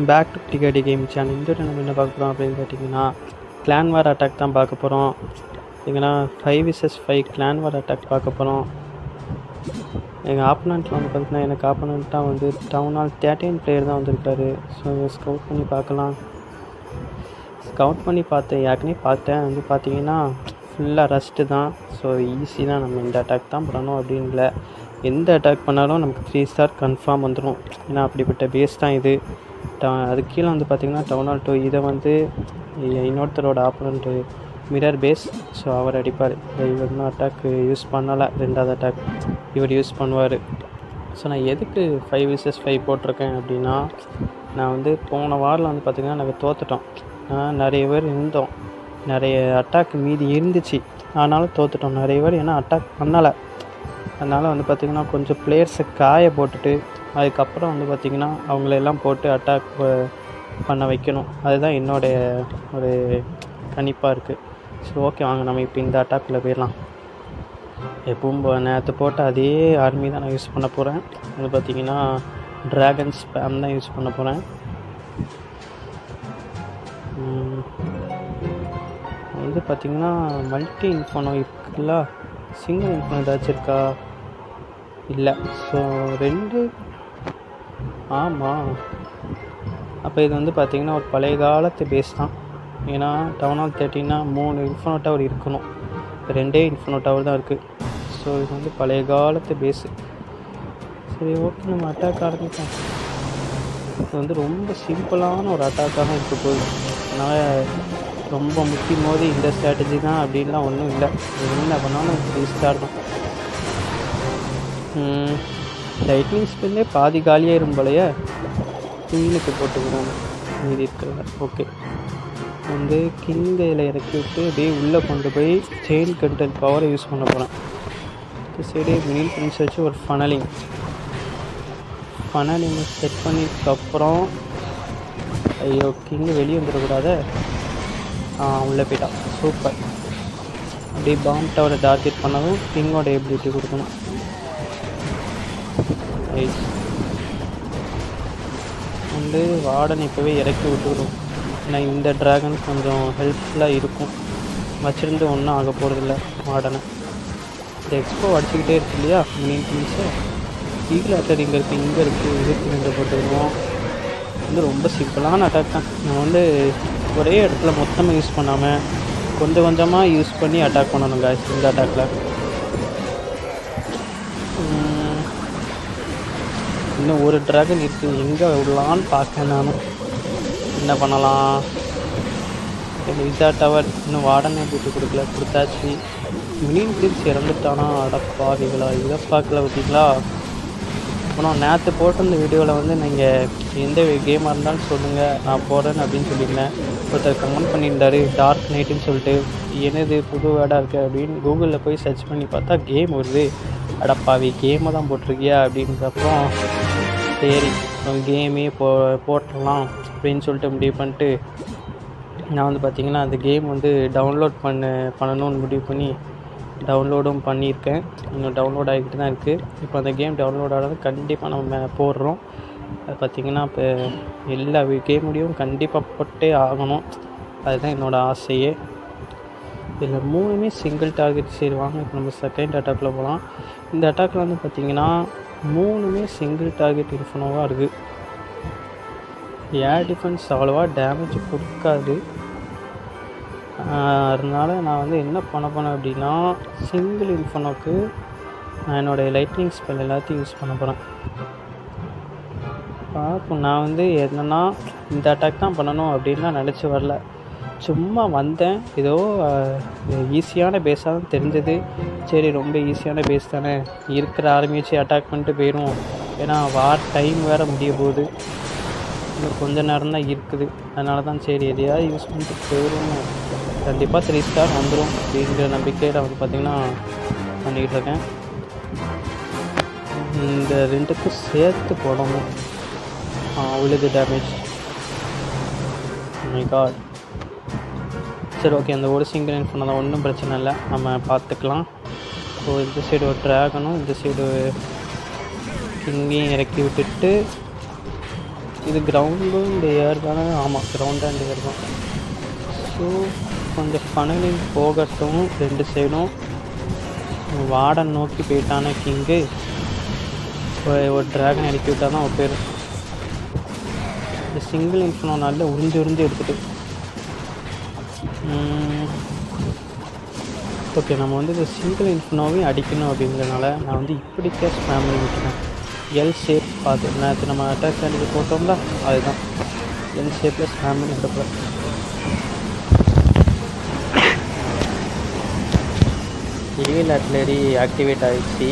Back to DKD game channel. இந்த video நம்ம என்ன பார்க்க போகிறோம் அப்படின்னு கேட்டிங்கன்னா, கிளான் வார் அட்டாக் தான் பார்க்க போகிறோம். பார்த்தீங்கன்னா 5vs5 கிளான் வார் அட்டாக் பார்க்க போகிறோம். எங்கள் ஆப்போனண்ட்டில் வந்து பார்த்திங்கன்னா, எனக்கு ஆப்போனண்ட்டாக வந்து டவுன் ஹால் 13 பிளேயர் தான் வந்திருக்காரு. ஸோ ஸ்கவுட் பண்ணி பார்க்கலாம். ஸ்கவுட் பண்ணி பார்த்தேன், ஏற்கனவே பார்த்தேன். வந்து பார்த்திங்கன்னா ஃபுல்லாக ரஸ்ட்டு தான். ஸோ ஈஸி தான், நம்ம இந்த அட்டாக் தான் பண்ணணும் அப்படின்னு இல்லை. எந்த அட்டாக் பண்ணாலும் நமக்கு 3 ஸ்டார் கன்ஃபார்ம் வந்துடும். ஏன்னா அப்படிப்பட்ட பேஸ் தான் இது. அதுக்கு கீழே வந்து பார்த்திங்கன்னா டவுன் ஹால் 2 இதை வந்து இன்னொருத்தரோட ஆப்போனண்ட்டு மிரர் பேஸ். ஸோ அவர் அடிப்பார். இவர் இன்னும் அட்டாக் யூஸ் பண்ணலை, 2வது அட்டாக் இவர் யூஸ் பண்ணுவார். ஸோ நான் எதுக்கு 5vs5 போட்டிருக்கேன் அப்படின்னா, நான் வந்து போன வாரில் வந்து பார்த்திங்கன்னா நாங்கள் தோற்றுட்டோம். நிறைய பேர் இருந்தோம், நிறைய அட்டாக் மீதி இருந்துச்சு, ஆனாலும் தோற்றுட்டோம். நிறைய பேர் ஏன்னா அட்டாக் பண்ணலை. அதனால் வந்து பார்த்திங்கன்னா கொஞ்சம் பிளேயர்ஸை காய போட்டுட்டு அதுக்கப்புறம் வந்து பார்த்திங்கன்னா அவங்களெல்லாம் போட்டு அட்டாக் பண்ண வைக்கணும். அதுதான் என்னுடைய ஒரு கணிப்பாக இருக்குது. சரி, ஓகே, வாங்க நம்ம இப்போ இந்த அட்டாக்கில் போயிடலாம். எப்பவும் நேற்று போட்ட அதே ஆர்மி தான் நான் யூஸ் பண்ண போகிறேன். வந்து பார்த்திங்கன்னா ட்ராகன் ஸ்பேம் தான் யூஸ் பண்ண போகிறேன். வந்து பார்த்திங்கன்னா மல்டி இன்ஃபோனோ இருக்குல்ல, சிங்கிள் இன்ஃபோனோ ஏதாச்சும் இருக்கா? இல்லை. ஸோ 2 ஆமாம். அப்போ இது வந்து பார்த்திங்கன்னா ஒரு பழைய காலத்து பேஸ் தான். ஏன்னா டவுன் ஹால் 13னா 3 இன்ஃபோனோ டவர் இருக்கணும், 2 இன்ஃபோனோ டவர் தான் இருக்குது. ஸோ இது வந்து பழைய காலத்து பேஸு. சரி, ஓகே, நம்ம அட்டாக் ஆரம்பிப்போம். இது வந்து ரொம்ப சிம்பிளான ஒரு அட்டாக்காக தான் இருக்க போகுது. அதனால் ரொம்ப முக்கியம் போது இந்த ஸ்ட்ராட்டஜி தான் அப்படின்லாம் ஒன்றும் இல்லை. என்ன பண்ணாலும் 3 ஸ்டார் தான். லைட்னிங் ஸ்பின்னே பாதி காலியாக இருக்கும்போலையே, குயினுக்கு போட்டுக்கிறோம் மீதி இருக்கிறத. ஓகே, வந்து கிங்கையில் இறக்கி விட்டு அப்படியே உள்ளே கொண்டு போய் செயின் கண்ட்ரோல் பவரை யூஸ் பண்ண போகிறேன். சரி, மினில் பிரின்ஸ் வச்சு ஒரு ஃபனலிங் செட் பண்ணிக்கப்புறம், ஐயோ கிங்கு வெளியே வந்துடக்கூடாது. உள்ளே போயிட்டான். சூப்பர். அப்படியே பாம் டவரை டார்கெட் பண்ணதும் கிங்கோட எபிலிட்டி கொடுக்கணும். வந்து வார்டன் இப்போவே இறக்கி விட்டுவிடும். ஏன்னா இந்த ட்ராகன் கொஞ்சம் ஹெல்ப்ஃபுல்லாக இருக்கும். வச்சுருந்து ஒன்றும் ஆக போகிறதில்ல வார்டனை. இந்த எக்ஸ்போ அடிச்சுக்கிட்டே இருக்கு இல்லையா, மெயின் திங்ஸை ஈகிள் அட்டாக் இங்கே இருக்குது, இங்கே இருக்குது, இதுக்கு 2 போட்டுருவோம். வந்து ரொம்ப சிம்பிளான அட்டாக் தான். நம்ம வந்து ஒரே இடத்துல மொத்தமாக யூஸ் பண்ணாமல் கொஞ்சம் கொஞ்சமாக யூஸ் பண்ணி அட்டாக் பண்ணணும் guys. இந்த அட்டாக்கில் இன்னும் ஒரு ட்ராகன் இருக்குது, எங்கே விடலான்னு பார்க்கேன். நானும் என்ன பண்ணலாம்? விசா டவர் இன்னும் வார்டனே போட்டு கொடுத்தாச்சு. மினின் கிளிப்ஸ் இறந்துட்டானா? அடப்பாவிகளா, இதை பார்க்கல பார்த்தீங்களா? அப்புறம் நேற்று போட்டிருந்த வீடியோவில் வந்து நீங்கள் எந்த கேமாக இருந்தாலும் சொல்லுங்கள், நான் போடுறேன்னு அப்படின்னு சொல்லியிருந்தேன். ஒருத்தர் கமெண்ட் பண்ணியிருந்தார் டார்க் நைட்டுன்னு சொல்லிட்டு. என்னது புது வேர்டாக இருக்குது அப்படின்னு கூகுளில் போய் சர்ச் பண்ணி பார்த்தா கேம் வருது. அடப்பாவி, கேமை தான் போட்டிருக்கியா அப்படின்றப்பறம் சரி கேமே போட்டுடலாம் அப்படின்னு சொல்லிட்டு முடிவு பண்ணிட்டு, நான் வந்து பார்த்திங்கன்னா அந்த கேம் வந்து டவுன்லோட் பண்ணணும்னு முடிவு பண்ணி டவுன்லோடும் பண்ணியிருக்கேன். இன்னும் டவுன்லோட் ஆகிக்கிட்டு தான் இருக்குது. இப்போ அந்த கேம் டவுன்லோட் ஆகிறது கண்டிப்பாக நம்ம போடுறோம். அது பார்த்திங்கன்னா இப்போ எல்லா கேமுடையும் கண்டிப்பாக போட்டே ஆகணும். அதுதான் என்னோடய ஆசையே. இதில் 3மே சிங்கிள் டார்கெட். சரி, வாங்க இப்போ நம்ம செகண்ட் அட்டாக்கில் போகலாம். இந்த அட்டாக்கில் வந்து பார்த்திங்கன்னா 3மே சிங்கிள் டார்கெட் இன்ஃபோனோவாக இருக்குது. ஏர் டிஃபென்ஸ் அவ்வளோவா டேமேஜ் கொடுக்காது. அதனால் நான் வந்து என்ன பண்ண போனேன் அப்படின்னா, சிங்கிள் இன்ஃபோனோக்கு நான் என்னோடய லைட்னிங் ஸ்பெல் எல்லாத்தையும் யூஸ் பண்ண போகிறேன். பார்ப்போம். நான் வந்து என்னென்னா இந்த அட்டாக் தான் பண்ணணும் அப்படின்லாம் நினச்சி வரல. சும்மா வந்தேன். ஏதோ ஈஸியான பேஸாக தான் தெரிஞ்சது. சரி, ரொம்ப ஈஸியான பேஸ் தானே, இருக்கிற ஆர்மி வச்சு அட்டாக் பண்ணிட்டு போயிடும். ஏன்னா வார் டைம் வேறு முடிய போகுது, இன்னும் கொஞ்ச நேரம் தான் இருக்குது. அதனால தான் சரி எதையாவது யூஸ் பண்ணிட்டு போயிடும், கண்டிப்பாக 3 ஸ்டார் வந்துடும் அப்படிங்கிற நம்பிக்கையில் வந்து பார்த்திங்கன்னா பண்ணிக்கிட்டு இருக்கேன். இந்த 2க்கும் சேர்த்து போடணும். உள்ளது டேமேஜ். My god. சரி, ஓகே, அந்த ஒரு சிங்கிள் இன்ஃபோன் தான், ஒன்றும் பிரச்சனை இல்லை, நம்ம பார்த்துக்கலாம். ஸோ இந்த சைடு ஒரு ட்ராகனும் இந்த சைடு கிங்கையும் இறக்கி விட்டுட்டு இது கிரவுண்டும் இந்த ஏர் தானே? ஆமாம், கிரவுண்ட் அண்ட் ஏர் தான். ஸோ கொஞ்சம் ஃபனலிங் போகட்டும். 2 சைடும் வார்டன் நோக்கி போயிட்டான கிங்கு. ஒரு ட்ராகன் இறக்கி விட்டால் தான் பேர். இந்த சிங்கிள் இன்ஃபனோ நல்ல உறிஞ்சு எடுத்துகிட்டு ஓகே, நம்ம வந்து இந்த சிங்கிள் இன்ஃபனோவையும் அடிக்கணும் அப்படிங்கிறதுனால நான் வந்து இப்படிக்கே ஸ்பேம் பண்ணி விட்டுறேன். எல் ஷேப் பார்த்து நேற்று நம்ம அட்டாக் அடிக்க போட்டோம்ல, அதுதான் எல் ஷேப்பில் ஸ்பேம் பண்ணி விட்டுறேன். ஏல் அட்லரி ஆக்டிவேட் ஆகிடுச்சு.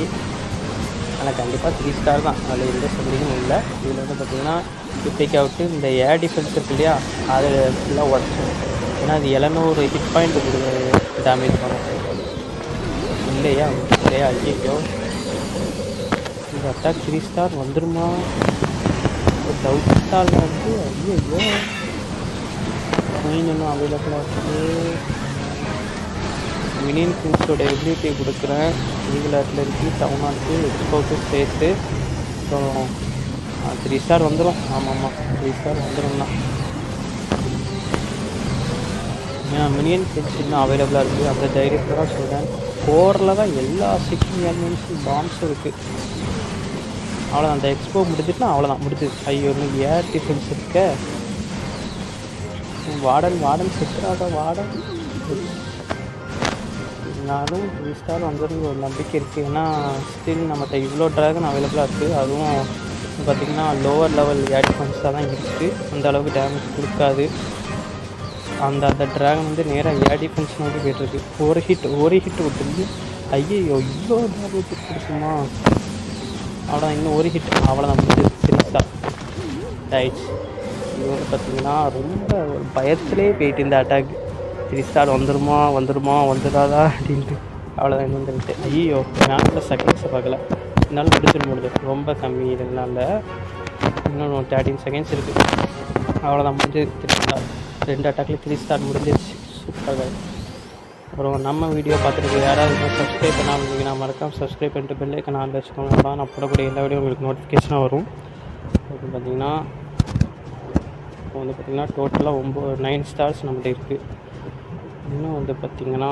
ஆனால் கண்டிப்பாக 3 ஸ்டார் தான், அதில் எந்த சந்தேகமும் இல்லை. இதில் வந்து பார்த்திங்கன்னா இப்படிக்கு அவுட்டு இந்த ஏர் டிஃபென்ஸ் இருக்கு இல்லையா, அது ஃபுல்லாக உடச்சிடும். ஏன்னா அது 700 ஹிட் பாயிண்ட் டேமேஜ் பண்ணும் இல்லையா? ஐயோ, இந்த அட்டாக் 3 ஸ்டார் வந்துடுமா? ஒரு டவுட்டால் வந்து ஐயோ இன்னும் அவைலபிளாக இருக்குது. மினியன் கிங்ஸோட எபிலிட்டி கொடுக்குறேன். ஈகிள் இருக்குது, டவுன் ஆட்டு எக்ஸ்போர்ட்டு சேர்த்து. அப்புறம் 3 ஸ்டார் வந்துடும். ஆமாம் 3 ஸ்டார் வந்துடும் தான். ஏன் மினியன் கிங்ஸ் இன்னும் அவைலபிளாக இருக்குது, அந்த தைரியத்தில் தான் சொல்கிறேன். போரில் தான் எல்லா சிக்கிங் எலிமெண்ட்ஸும் பாம்ஸும் இருக்குது. அவ்வளோதான், அந்த எக்ஸ்போ முடிஞ்சிட்டுனா அவ்வளோதான், முடிஞ்சுது. ஐயோ, இன்னும் ஏர் டிஃபென்ஸ் இருக்க. வார்டன் செத்துறாத வார்டன். இருந்தாலும் 3 ஸ்டார் வந்துடும் ஒரு நம்பிக்கை இருக்குது. ஏன்னா ஸ்டில் நம்மகிட்ட இவ்வளோ ட்ராகன் அவைலபிளாக இருக்குது. அதுவும் பார்த்திங்கன்னா லோவர் லெவல் ஏர் டிஃபென்ஸாக தான் இருக்குது. அந்த அளவுக்கு டேமேஜ் கொடுக்காது. அந்த ட்ராகன் வந்து நேராக ஏர் டிஃபென்ஸ் நோக்கி போய்ட்டுருக்கு. ஒரு ஹிட் விட்டுருந்து. ஐயோ, இவ்வளோ டேமேஜ் கொடுக்குமா? அவ்வளோதான், இன்னும் ஒரு ஹிட், அவ்வளோதான் முடிஞ்சது. 3 ஸ்டார் ரைட். இது வந்து பார்த்திங்கன்னா ரொம்ப பயத்திலே போயிட்டு இந்த அட்டாக். 3 ஸ்டார் வந்துடாதா அப்படின்ட்டு. அவ்வளோதான், இன்னும் வந்துட்டு. ஐயோ, நான் செகண்ட்ஸை பார்க்கல. என்னால் முடிஞ்சு ரொம்ப கம்மி. இதனால இன்னும் 13 செகண்ட்ஸ் இருக்குது. அவ்வளோதான், முடிஞ்சது. 3 ஸ்டார். 2 அட்டாக்லேயும் 3 ஸ்டார் முடிஞ்சிருச்சு. சூப்பராக. அப்புறம் நம்ம வீடியோ பார்த்துட்டு யாராவது சப்ஸ்கிரைப் பண்ணாமல் இருந்தீங்கன்னா மறக்காமல் சப்ஸ்கிரைப் பண்ணிட்டு பெல் ஐக்கான் ஆன்ல வச்சுக்கோங்க. அப்போ நான் போடக்கூடிய எல்லா வீடியோ உங்களுக்கு நோட்டிஃபிகேஷனாக வரும். அப்படின்னு பார்த்தீங்கன்னா இப்போ வந்து பார்த்திங்கன்னா டோட்டலாக 9 ஸ்டார்ஸ் நம்மகிட்ட இருக்குது. இன்னும் வந்து பார்த்திங்கன்னா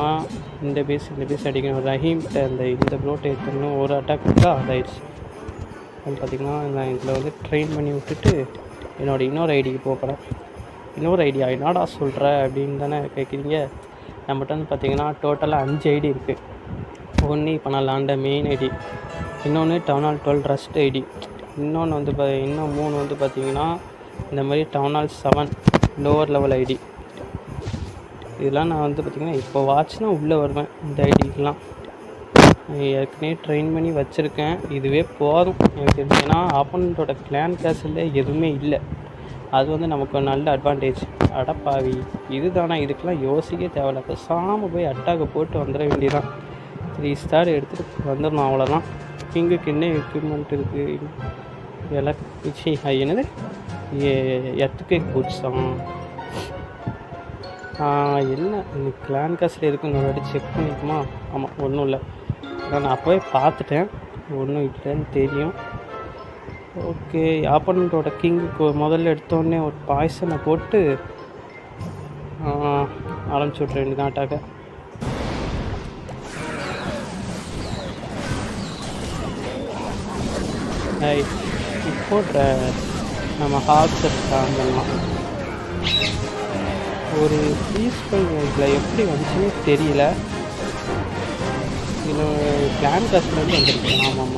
இந்த பேஸ் அடிக்கணும். ரஹீம்கிட்ட இந்த ப்ளோட்டை எடுத்துன்னு ஒரு அட்டாக் இருக்கா, அதாயிடுச்சு. அது பார்த்திங்கன்னா நான் இதில் வந்து ட்ரெயின் பண்ணி விட்டுட்டு என்னோடய இன்னொரு ஐடிக்கு போகிறேன். இன்னொரு ஐடியா என்னடா சொல்கிற அப்படின்னு தானே கேட்குறீங்க. நம்மகிட்ட வந்து பார்த்திங்கன்னா டோட்டலாக 5 ஐடி இருக்குது. ஒன்று இப்போ நான் லாண்ட மெயின் ஐடி, இன்னொன்று டவுன் ஹால் 12 ரஸ்ட் ஐடி, இன்னொன்று வந்து இன்னும் 3 வந்து பார்த்திங்கன்னா இந்த மாதிரி town hall 7 lower level ID. இதெல்லாம் நான் வந்து பார்த்திங்கன்னா இப்போ வாட்ச்னா உள்ளே வருவேன். இந்த ஐடிக்கெலாம் ஏற்கனவே ட்ரெயின் பண்ணி வச்சுருக்கேன். இதுவே போதும் எனக்கு. ஏன்னா ஆப்போனண்ட்டோட கிளான் கேஸில் எதுவுமே இல்லை. அது வந்து நமக்கு ஒரு நல்ல அட்வான்டேஜ். அடப்பாவி, இது தானே, இதுக்கெலாம் யோசிக்க தேவையில்ல. பேசாமல் போய் அட்டாக்கை போட்டு வந்துட வேண்டியதான். 3 ஸ்டார் எடுத்துகிட்டு வந்துடணும், அவ்வளோதான். கிங்குக்கு என்ன எக்யூப்மெண்ட் இருக்குது? என்னது எத்துக்கே கூட்ஸாம் என்ன கிளான் காசில் இருக்குன்னு ஒரு வாட்டி செக் பண்ணிக்குமா? ஆமாம், ஒன்றும் இல்லை. நான் அப்போவே பார்த்துட்டேன், ஒன்றும் இல்லைன்னு தெரியும். ஓகே, ஆப்போனண்ட்டோட கிங்குக்கு முதல்ல எடுத்தோடனே ஒரு பாய்சனை போட்டு ஆரம்பிச்சு விட்ற வேண்டியதான் அட்டாக்கை. இப்போ நம்ம ஹார்ட்ஸை தாங்கலாம். ஒரு பீஸ்ஃபுல் இதில் எப்படி வந்துச்சுன்னே தெரியல. இன்னும் பிளான் காஸ்ட்லேருந்து வந்துருக்கு. ஆமாம்.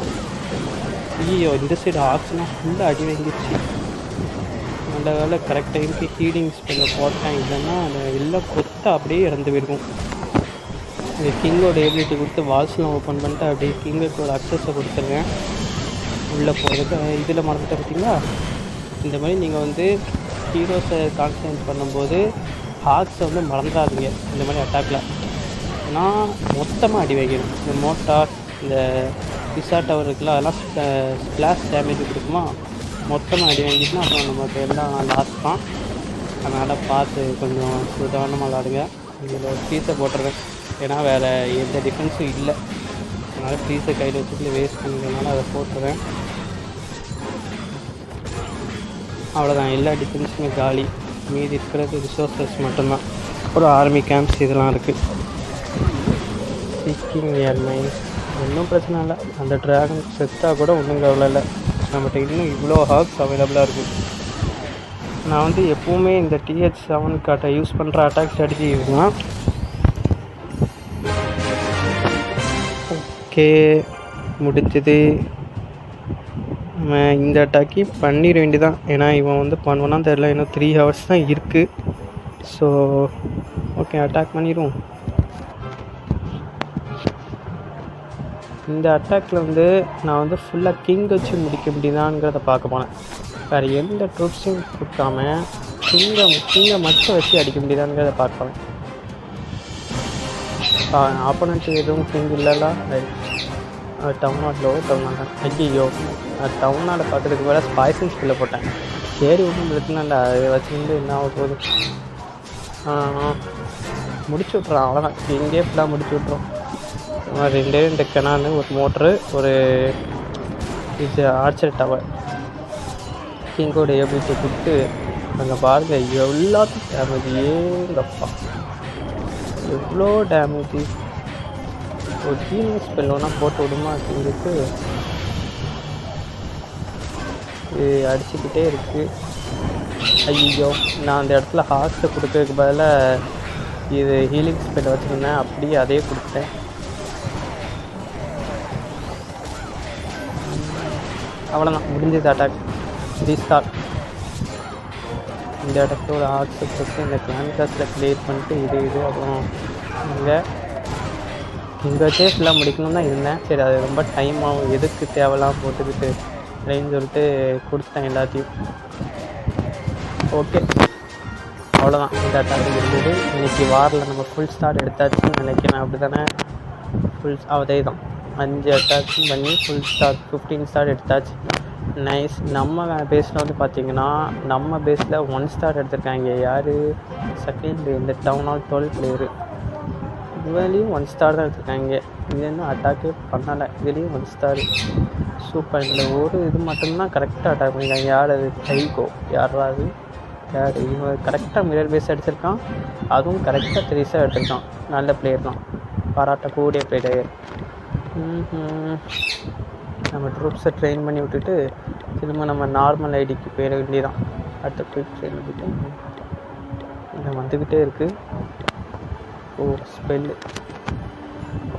ஐயோ, இந்த சைடு ஆக்ஸ்லாம் ஃபுல்லாக அடி வாங்கிடுச்சு. நல்ல வேலை கரெக்ட் டைமுக்கு ஹீலிங் ஸ்பெல்ல போட்டேன். இல்லைன்னா அதை எல்லாம் கொத்த அப்படியே இறந்து போயிருக்கும். இந்த கிங்கோட எபிலிட்டி கொடுத்து வால்ஸ்லாம் ஓப்பன் பண்ணிட்டு அப்படியே கிங்குக்கு ஒரு அக்சஸை கொடுத்துருவேன் உள்ளே போகிறதுக்கு. இதில் மறந்துட்டு பார்த்தீங்களா, இந்த மாதிரி நீங்கள் வந்து ஹீரோஸை கான்சன்ட்ரேட் பண்ணும்போது ஹாக்ஸை வந்து மறந்துடாதீங்க இந்த மாதிரி அட்டாக்கில். ஏன்னா மொத்தமாக அடி வைக்கணும். இந்த மோட்டார், இந்த பிசா டவர் இருக்குல்ல, அதெல்லாம் ஸ்ப்ளாஷ் டேமேஜ் கொடுக்குமா, மொத்தமாக அடி வாங்கிட்டுனா அப்புறம் நமக்கு எல்லாம் லாஸ் தான். அதனால் பார்த்து கொஞ்சம் சுதாரணமாக விளாடுங்க. இதில் ஒரு பீஸை போட்டுறேன். ஏன்னா வேறு எந்த டிஃபென்ஸும் இல்லை. அதனால் பீஸை கையில் வச்சுட்டு வேஸ்ட் பண்ணிக்கிறதுனால அதை போட்டுறேன். அவ்வளோதான். எல்லா டிஃபென்ஸுமே காலி. மீதி இருக்கிறது ரிசோர்ஸஸ் மட்டும்தான். அப்புறம் ஆர்மி கேம்ப்ஸ் இதெல்லாம் இருக்குது. சீக்கிங் ஏர்மைன் ஒன்றும் பிரச்சனை இல்லை. அந்த ட்ராகன் செத்தாக கூட ஒன்றும் கவலை இல்லை. நம்மகிட்ட இன்னும் இவ்வளோ ஹாக்ஸ் அவைலபிளாக இருக்குது. நான் வந்து எப்போவுமே இந்த TH7 காட்டை யூஸ் பண்ணுற அட்டாக் ஸ்ட்ராட்டஜி இதுதான். ஓகே, முடிஞ்சது. நம்ம இந்த அட்டாக்கி பண்ணிட வேண்டியதான். ஏன்னா இவன் வந்து பண்ணுவானான்னு தெரில. இன்னும் 3 hours தான் இருக்குது. ஸோ ஓகே, அட்டாக் பண்ணிடுவோம். இந்த அட்டாக்கில் வந்து நான் வந்து ஃபுல்லாக கிங் வச்சு முடிக்க முடியுதாங்கிறத பார்க்க போனேன். வேறு எந்த ட்ரூப்ஸையும் கொடுக்காம கிங்கை மட்டும் வச்சு அடிக்க முடியுதாங்கிறத பார்க்க போனேன். ஆப்போனண்ட்டுக்கு எதுவும் கிங் இல்லைல்ல. டவுன் நாட்டில் டவுன் நாட் ஐயோ, டவுன் நாட்டை பார்க்கறதுக்கு வேறு ஸ்பைசன் ஸ்கில்லை போட்டேன். சரி ஒன்றும் பிரச்சனை இல்லை. அதை வச்சுருந்து என்ன ஆக போகுது. முடிச்சு விட்றான். அவ்வளோதான், கிங்கே ஃபுல்லாக முடிச்சு விட்றோம். 2 கெனானு, ஒரு மோட்ரு, ஒரு இது ஆர்ச்சர் டவர். கிங்கோட எபிலிட்டி கொடுத்து அங்கே பாருங்க எல்லாத்துக்கும் டேமேஜ். ஏங்கப்பா எவ்வளோ டேமேஜ். ஒரு ஹீலிங் ஸ்பெல் ஒன்றா போட்டு விடுமா கிங்குக்கு. அடிச்சுக்கிட்டே இருக்குது. ஐயோ, நான் அந்த இடத்துல ஹார்ட்டை கொடுக்கறதுக்கு பதிலாக இது ஹீலிங் ஸ்பெல் வச்சுருந்தேன். அப்படியே அதே கொடுத்தேன். அவ்வளோதான், முடிஞ்சது அட்டாக். ரீஸ்டார்ட். இந்த இடத்துல ஒரு ஆர்ட்ஸை கொடுத்து இந்த கிளான் கிளாஸில் கிளியர் பண்ணிட்டு இது அப்புறம் இங்கே வச்சே ஃபுல்லாக முடிக்கணும் தான் இருந்தேன். சரி, அது ரொம்ப டைம் ஆகும், எதுக்கு தேவைலாம் போட்டுக்கிட்டு அப்படின்னு சொல்லிட்டு கொடுத்தேன் எல்லாத்தையும். ஓகே, அவ்வளோதான். இந்த அட்டாக் இருந்தது. இன்றைக்கி வாரில் நம்ம ஃபுல் ஸ்டார்ட் எடுத்தாச்சுன்னு நினைக்கிறேன். அப்படி தானே? அதே தான். 5 அட்டாச்சும் பண்ணி ஃபுல் ஸ்டார் 15 ஸ்டார் எடுத்தாச்சு. நைஸ். நம்ம பேஸில் வந்து பார்த்திங்கன்னா நம்ம பேஸில் 1 ஸ்டார் எடுத்திருக்காங்க. யார்? செகண்ட் இந்த டவுன் ஹால் 12 பிளேயரு. இதுலேயும் 1 ஸ்டார் தான் எடுத்திருக்காங்க. இது என்ன அட்டாக்கே பண்ணலை. இதுலேயும் 1 ஸ்டார். சூப்பர். இந்த ஒரு இது மட்டும்தான் கரெக்டாக அட்டாக் பண்ணியிருக்காங்க. யார் அது? டைகோ. யாராவது யார்? இவன் கரெக்டாக மிரர் பேஸ் அடிச்சிருக்கான். அதுவும் கரெக்டாக 3 ஸ்டார் எடுத்திருக்கான். நல்ல பிளேயர் தான், பாராட்டக்கூடிய பிளேயர். நம்ம ட்ரூப்ஸை ட்ரெயின் பண்ணி விட்டுட்டு திரும்ப நம்ம நார்மல் ஐடிக்கு போயிட வேண்டியதான். அடுத்த ட்ரூப் ட்ரெயின் பண்ணிவிட்டு இங்கே வந்துக்கிட்டே இருக்குது. ஸ்பெல்லு.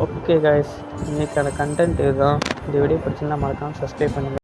ஓகே காய்ஸ், இன்றைக்கான கண்டென்ட் இதுதான். இந்த வீடியோ பிடிச்சிருந்தா மறக்காமல் சப்ஸ்கிரைப் பண்ணுங்கள்.